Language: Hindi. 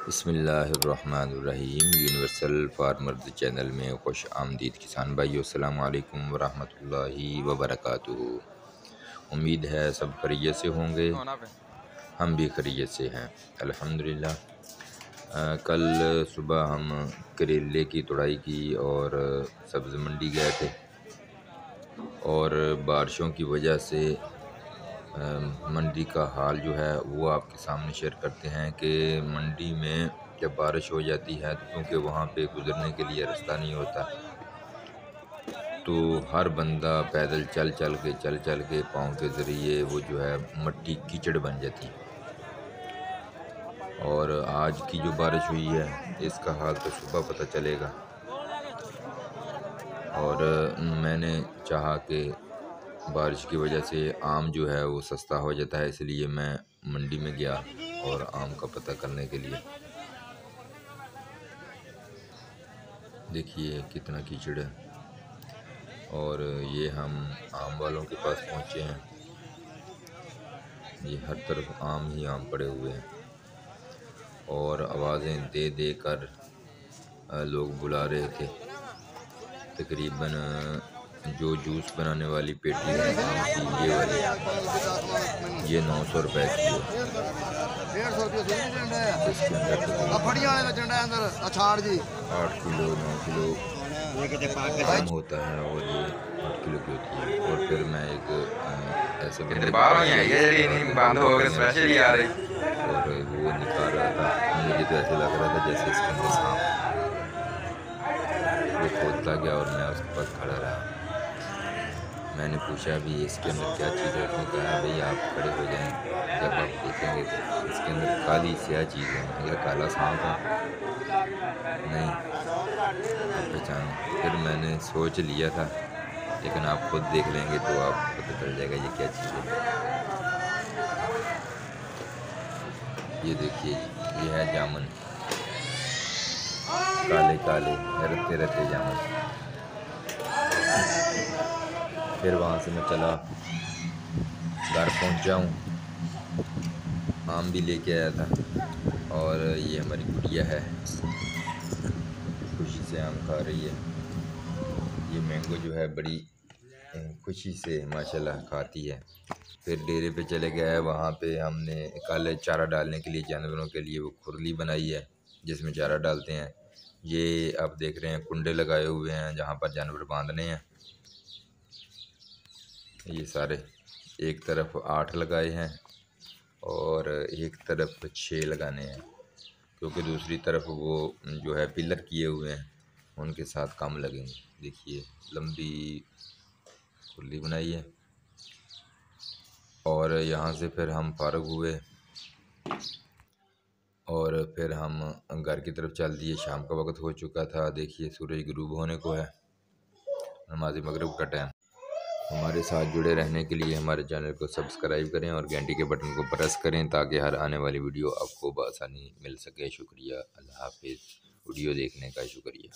बिस्मिल्लाहिर्रहमानिर्रहीम। यूनिवर्सल फार्मर्स चैनल में खुश आमदीद किसान भाइयों, अस्सलाम वालेकुम वरहमतुल्लाहि वबरकातुहू। उम्मीद है सब खैरियत से होंगे, हम भी खैरियत से हैं अल्हम्दुलिल्लाह। कल सुबह हम करेले की तुड़ाई की और सब्ज़ मंडी गए थे और बारिशों की वजह से मंडी का हाल जो है वो आपके सामने शेयर करते हैं कि मंडी में जब बारिश हो जाती है तो क्योंकि वहाँ पे गुज़रने के लिए रास्ता नहीं होता, तो हर बंदा पैदल चल चल के पाँव के ज़रिए वो जो है मट्टी कीचड़ बन जाती है। और आज की जो बारिश हुई है इसका हाल तो सुबह पता चलेगा। और मैंने चाहा कि बारिश की वजह से आम जो है वो सस्ता हो जाता है, इसलिए मैं मंडी में गया और आम का पता करने के लिए। देखिए कितना कीचड़ है और ये हम आम वालों के पास पहुँचे हैं। ये हर तरफ आम ही आम पड़े हुए हैं और आवाज़ें दे दे कर लोग बुला रहे थे। तकरीबन जो जूस बनाने वाली पेटी है आम की, ये वाली, ये 900 रुपये की है। 8 किलो 9 किलो कम होता है और ये 8 किलो की होती है। और फिर मैं एक ऐसे और वो निकाल रहा था, मुझे तो ऐसे लग रहा था जैसे इसके अंदर सांप। वो खोदता गया और मैं उसके पास खड़ा रहा। मैंने पूछा भी इसके अंदर क्या चीज़ है, उसने कहा भाई आप खड़े हो जाएं, जब आप देखेंगे तो इसके अंदर काली स्याह चीज़ है। अगर काला सांप है नहीं आप पहचान। फिर मैंने सोच लिया था, लेकिन आप खुद देख लेंगे तो आप पता चल जाएगा ये क्या चीज़ है। ये देखिए ये है जामुन, काले काले रत्ते रत्ते जामुन। फिर वहाँ से मैं चला, घर पहुँचा हूँ, आम भी लेके आया था और ये हमारी गुड़िया है, खुशी से आम खा रही है। ये मैंगो जो है बड़ी खुशी से माशाल्लाह खाती है। फिर डेरे पे चले गए, वहाँ पे हमने कल चारा डालने के लिए जानवरों के लिए वो खुरली बनाई है जिसमें चारा डालते हैं। ये आप देख रहे हैं कुंडे लगाए हुए हैं जहाँ पर जानवर बांधने हैं। ये सारे एक तरफ 8 लगाए हैं और एक तरफ 6 लगाने हैं, क्योंकि दूसरी तरफ वो जो है पिलर किए हुए हैं उनके साथ कम लगेंगे। देखिए लंबी खुली बनाई है। और यहाँ से फिर हम फारग हुए और फिर हम घर की तरफ चल दिए। शाम का वक्त हो चुका था। देखिए सूरज गुरूब होने को है, नमाज मगरिब का टाइम। हमारे साथ जुड़े रहने के लिए हमारे चैनल को सब्सक्राइब करें और घंटी के बटन को प्रेस करें ताकि हर आने वाली वीडियो आपको बआसानी मिल सके। शुक्रिया, अल्लाह हाफिज़। वीडियो देखने का शुक्रिया।